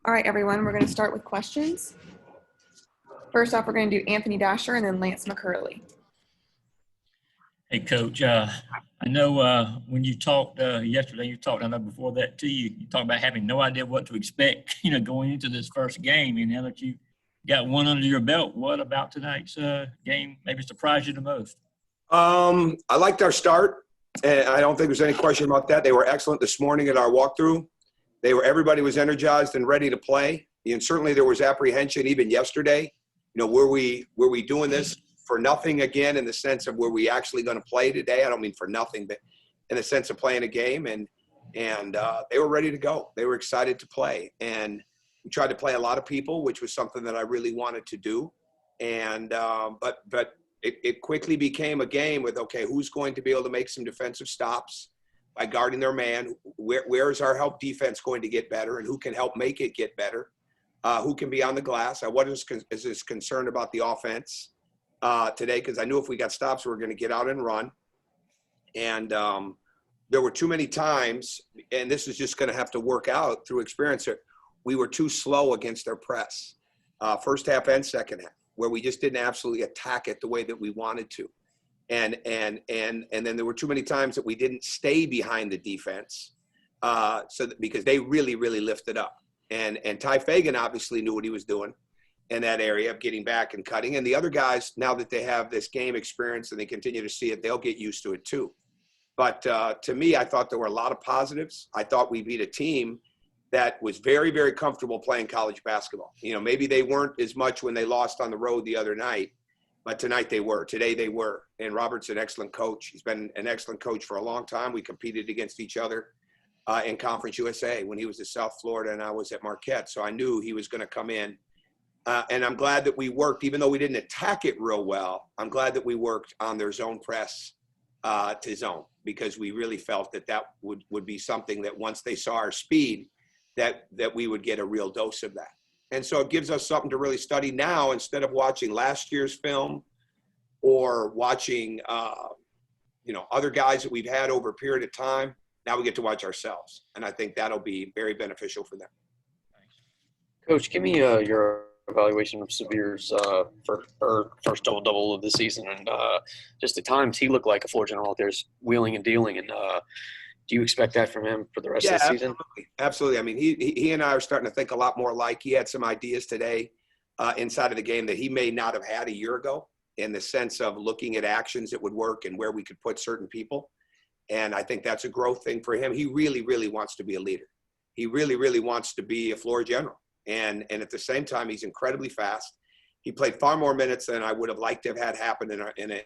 All right, everyone, we're going to start with questions. First off, we're going to do Anthony Dasher and then Lance McCurley. Hey, Coach. I know when you talked yesterday, I know before that too, you talked about having no idea what to expect, going into this first game. And now that you got one under your belt, what about tonight's game maybe surprised you the most? I liked our start, and I don't think there's any question about that. They were excellent this morning at our walkthrough. Everybody was energized and ready to play. And certainly there was apprehension even yesterday. Were we doing this for nothing again, in the sense of were we actually going to play today? I don't mean for nothing, but in the sense of playing a game. And they were ready to go. They were excited to play. And we tried to play a lot of people, which was something that I really wanted to do. And but it quickly became a game with, okay, who's going to be able to make some defensive stops by guarding their man? Where is our help defense going to get better, and who can help make it get better? Who can be on the glass? I wasn't as concerned about the offense today, because I knew if we got stops, we were going to get out and run. And there were too many times, and this is just going to have to work out through experience, we were too slow against their press, first half and second half, where we just didn't absolutely attack it the way that we wanted to. And then there were too many times that we didn't stay behind the defense, because they really, really lifted up. And Ty Fagan obviously knew what he was doing in that area of getting back and cutting. And the other guys, now that they have this game experience and they continue to see it, they'll get used to it too. But to me, I thought there were a lot of positives. I thought we beat a team that was very, very comfortable playing college basketball. Maybe they weren't as much when they lost on the road the other night, but tonight they were. Today they were. And Robert's an excellent coach. He's been an excellent coach for a long time. We competed against each other in Conference USA when he was at South Florida and I was at Marquette. So I knew he was going to come in. And I'm glad that we worked, even though we didn't attack it real well, I'm glad that we worked on their zone press to zone, because we really felt that would be something that once they saw our speed, that we would get a real dose of that. And so it gives us something to really study now, instead of watching last year's film or watching, other guys that we've had over a period of time. Now we get to watch ourselves. And I think that'll be very beneficial for them. Coach, give me your evaluation of Severe's first double-double of the season. And just at times he looked like a floor general out there, wheeling and dealing. And do you expect that from him for the rest of the season? Absolutely. I mean, he and I are starting to think a lot more alike. He had some ideas today inside of the game that he may not have had a year ago, in the sense of looking at actions that would work and where we could put certain people. And I think that's a growth thing for him. He really, really wants to be a leader. He really, really wants to be a floor general. And at the same time, he's incredibly fast. He played far more minutes than I would have liked to have had happen in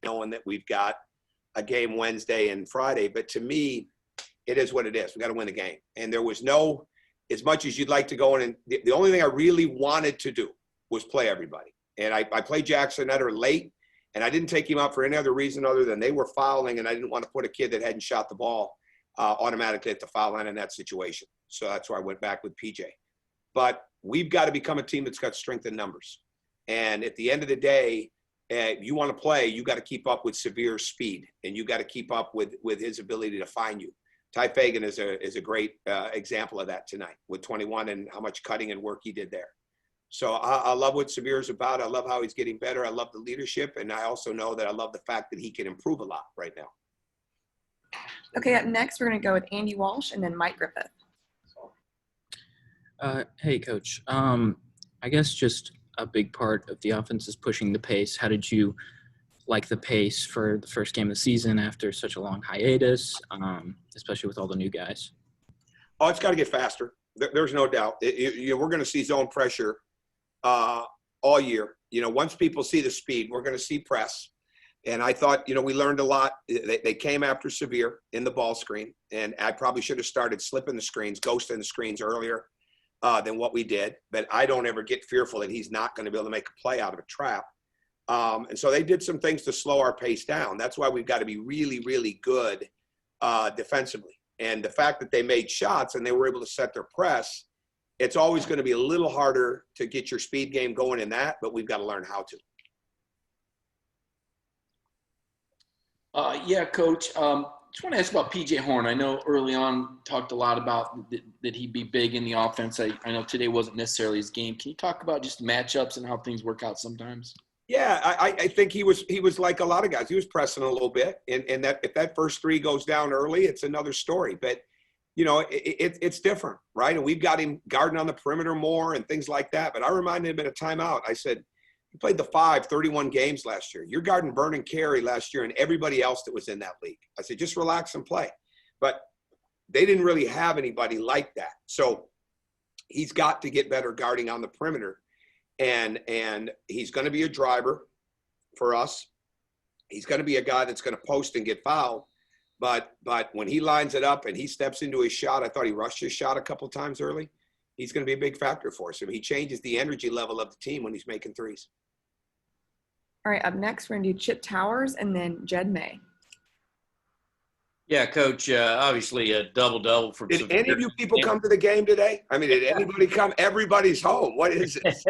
knowing that we've got a game Wednesday and Friday. But to me, it is what it is. We got to win the game. And there was no, as much as you'd like to go in, and the only thing I really wanted to do was play everybody. And I played Jackson Etter late, and I didn't take him out for any other reason other than they were fouling, and I didn't want to put a kid that hadn't shot the ball automatically at the foul line in that situation. So that's why I went back with PJ. But we've got to become a team that's got strength in numbers. And at the end of the day, if you want to play, you got to keep up with Severe's speed, and you got to keep up with his ability to find you. Ty Fagan is a great example of that tonight with 21 and how much cutting and work he did there. So I love what Severe's about. I love how he's getting better. I love the leadership. And I also know that I love the fact that he can improve a lot right now. Okay, up next, we're going to go with Andy Walsh and then Mike Griffith. Hey, Coach. I guess just a big part of the offense is pushing the pace. How did you like the pace for the first game of the season after such a long hiatus, especially with all the new guys? Oh, it's got to get faster. There's no doubt. We're going to see zone pressure all year. Once people see the speed, we're going to see press. And I thought, we learned a lot. They came after Severe in the ball screen, and I probably should have started slipping the screens, ghosting the screens earlier than what we did. But I don't ever get fearful that he's not going to be able to make a play out of a trap. And so they did some things to slow our pace down. That's why we've got to be really, really good defensively. And the fact that they made shots and they were able to set their press, it's always going to be a little harder to get your speed game going in that, but we've got to learn how to. Yeah, Coach. Just want to ask about PJ Horn. I know early on talked a lot about that he'd be big in the offense. I know today wasn't necessarily his game. Can you talk about just matchups and how things work out sometimes? Yeah, I think he was like a lot of guys. He was pressing a little bit, and that if that first three goes down early, it's another story. But it's different, right? And we've got him guarding on the perimeter more and things like that. But I reminded him at a timeout. I said, "You played the 31 games last year. You're guarding Vernon Carey last year and everybody else that was in that league." I said, "Just relax and play." But they didn't really have anybody like that. So he's got to get better guarding on the perimeter. And he's going to be a driver for us. He's going to be a guy that's going to post and get fouled. But when he lines it up and he steps into his shot, I thought he rushed his shot a couple times early. He's going to be a big factor for us. I mean, he changes the energy level of the team when he's making threes. All right, up next, we're going to do Chip Towers and then Jed May. Yeah, Coach, obviously a double-double from Did any of you people come to the game today? I mean, did anybody come? Everybody's home. What is this?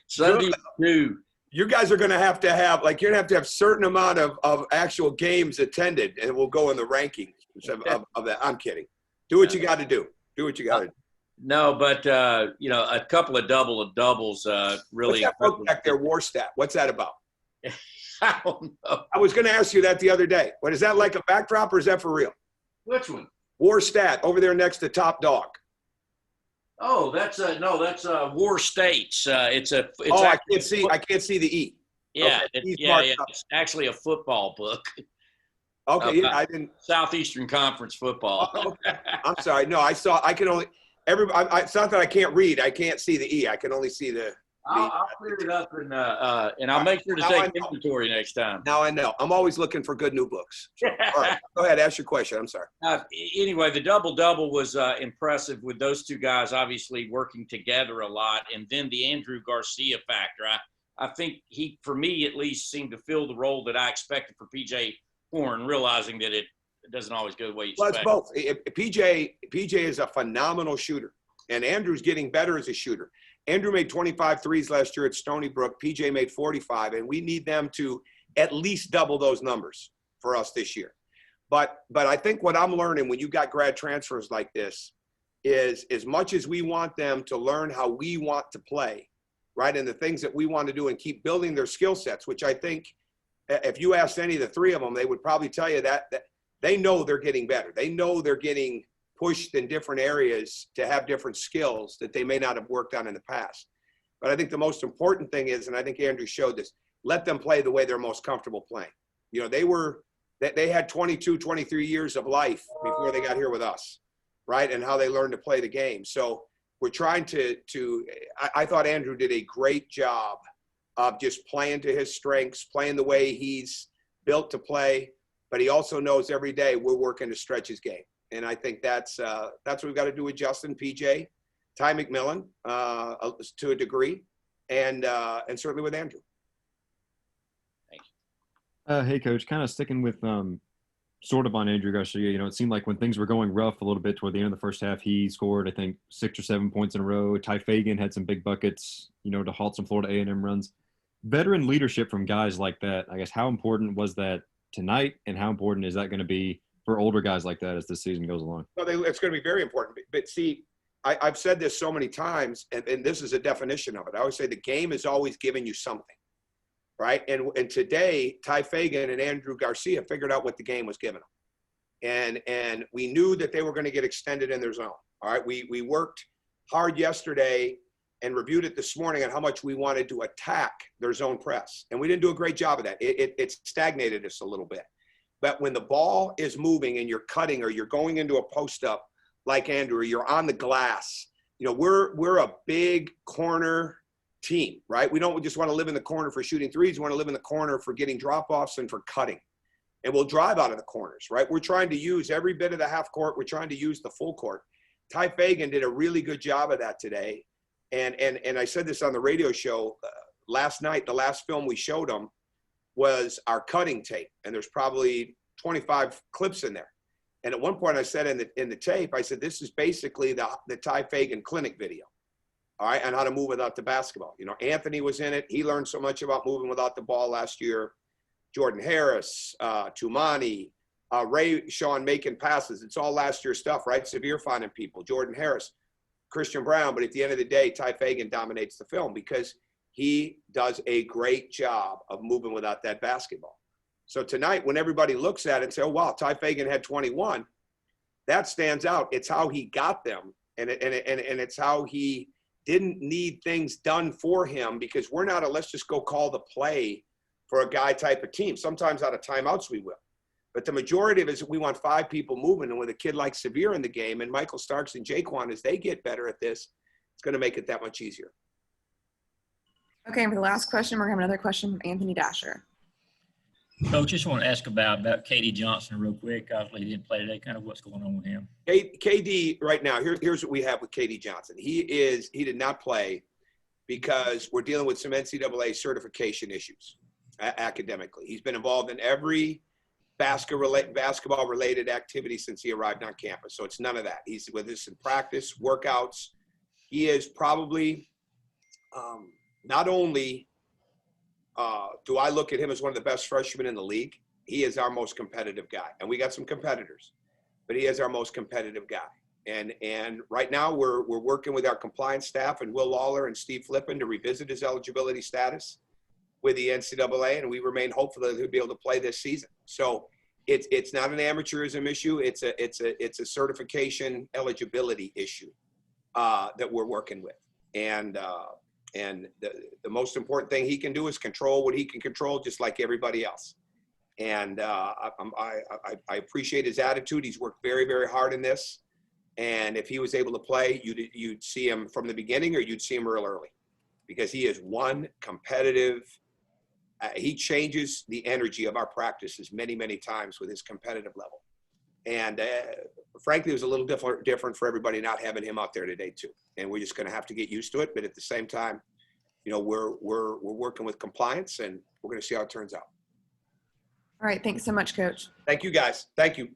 Sunday too. You guys are going to have, like, you're going to have a certain amount of actual games attended, and we'll go in the rankings of that. I'm kidding. Do what you got to do. Do what you got to do. No, but, a couple of doubles really. What's that book back there, War Stat? What's that about? I don't know. I was going to ask you that the other day. What is that, like a backdrop, or is that for real? Which one? War Stat over there next to Top Dog. Oh, that's War States. I can't see the E. Yeah, okay. It's actually a football book. Okay, yeah, I didn't. Southeastern Conference football. Oh, okay. I'm sorry. No, it's not that I can't read. I can't see the E. I can only see the. I'll clear it up and I'll make sure to take inventory next time. Now I know. I'm always looking for good new books. So, all right, go ahead. Ask your question. I'm sorry. Anyway, the double-double was impressive with those two guys obviously working together a lot. And then the Andrew Garcia factor. I think he, for me at least, seemed to fill the role that I expected for PJ Horn, realizing that it doesn't always go the way you expect. Well, it's both. PJ is a phenomenal shooter, and Andrew's getting better as a shooter. Andrew made 25 threes last year at Stony Brook. PJ made 45, and we need them to at least double those numbers for us this year. But I think what I'm learning when you got grad transfers like this is, as much as we want them to learn how we want to play, right, and the things that we want to do and keep building their skill sets, which I think if you asked any of the three of them, they would probably tell you that they know they're getting better. They know they're getting pushed in different areas to have different skills that they may not have worked on in the past. But I think the most important thing is, and I think Andrew showed this, let them play the way they're most comfortable playing. They had 22, 23 years of life before they got here with us, right? And how they learned to play the game. So we're trying I thought Andrew did a great job of just playing to his strengths, playing the way he's built to play, but he also knows every day we're working to stretch his game. And I think that's what we've got to do with Justin, PJ, Ty McMillan to a degree, and certainly with Andrew. Hey, Coach, kind of sticking with sort of on Andrew Garcia. It seemed like when things were going rough a little bit toward the end of the first half, he scored, I think, 6 or 7 points in a row. Ty Fagan had some big buckets, to halt some Florida A&M runs. Veteran leadership from guys like that, I guess, how important was that tonight, and how important is that going to be for older guys like that as the season goes along? Well, it's going to be very important. But see, I've said this so many times, and this is a definition of it. I always say the game is always giving you something, right? And today, Ty Fagan and Andrew Garcia figured out what the game was giving them. And we knew that they were going to get extended in their zone. All right, we worked hard yesterday and reviewed it this morning on how much we wanted to attack their zone press. And we didn't do a great job of that. It stagnated us a little bit. But when the ball is moving and you're cutting or you're going into a post-up like Andrew, or you're on the glass, we're a big corner team, right? We don't just want to live in the corner for shooting threes. We want to live in the corner for getting drop-offs and for cutting. And we'll drive out of the corners, right? We're trying to use every bit of the half court. We're trying to use the full court. Ty Fagan did a really good job of that today. And I said this on the radio show last night. The last film we showed him was our cutting tape, and there's probably 25 clips in there. And at one point I said in the tape, I said, this is basically the Ty Fagan clinic video, all right, on how to move without the basketball. Anthony was in it. He learned so much about moving without the ball last year. Jordan Harris, Tumani, Ray Sean making passes. It's all last year stuff, right? Severe finding people, Jordan Harris, Christian Brown. But at the end of the day, Ty Fagan dominates the film because he does a great job of moving without that basketball. So tonight, when everybody looks at it and say, oh, wow, Ty Fagan had 21, that stands out. It's how he got them. And it's how he didn't need things done for him, because we're not a let's just go call the play for a guy type of team. Sometimes out of timeouts we will. But the majority of it is we want 5 people moving. And with a kid like Severe in the game and Michael Starks and Jaquan, as they get better at this, it's going to make it that much easier. Okay, and for the last question, we're going to have another question from Anthony Dasher. Coach, just want to ask about KD Johnson real quick. Obviously, he didn't play today. Kind of what's going on with him? KD right now, here's what we have with KD Johnson. He did not play because we're dealing with some NCAA certification issues academically. He's been involved in every basketball-related activity since he arrived on campus. So it's none of that. He's with us in practice, workouts. He is probably not only do I look at him as one of the best freshmen in the league, he is our most competitive guy. And we got some competitors, but he is our most competitive guy. And right now we're working with our compliance staff and Will Lawler and Steve Flippin to revisit his eligibility status with the NCAA, and we remain hopeful that he'll be able to play this season. So it's not an amateurism issue. It's a certification eligibility issue that we're working with. And the most important thing he can do is control what he can control, just like everybody else. And I appreciate his attitude. He's worked very, very hard in this. And if he was able to play, you'd see him from the beginning, or you'd see him real early, because he is one competitive. He changes the energy of our practices many, many times with his competitive level. And frankly, it was a little different for everybody not having him out there today too. And we're just going to have to get used to it. But at the same time, you know, we're working with compliance, and we're going to see how it turns out. All right, thanks so much, Coach. Thank you, guys. Thank you.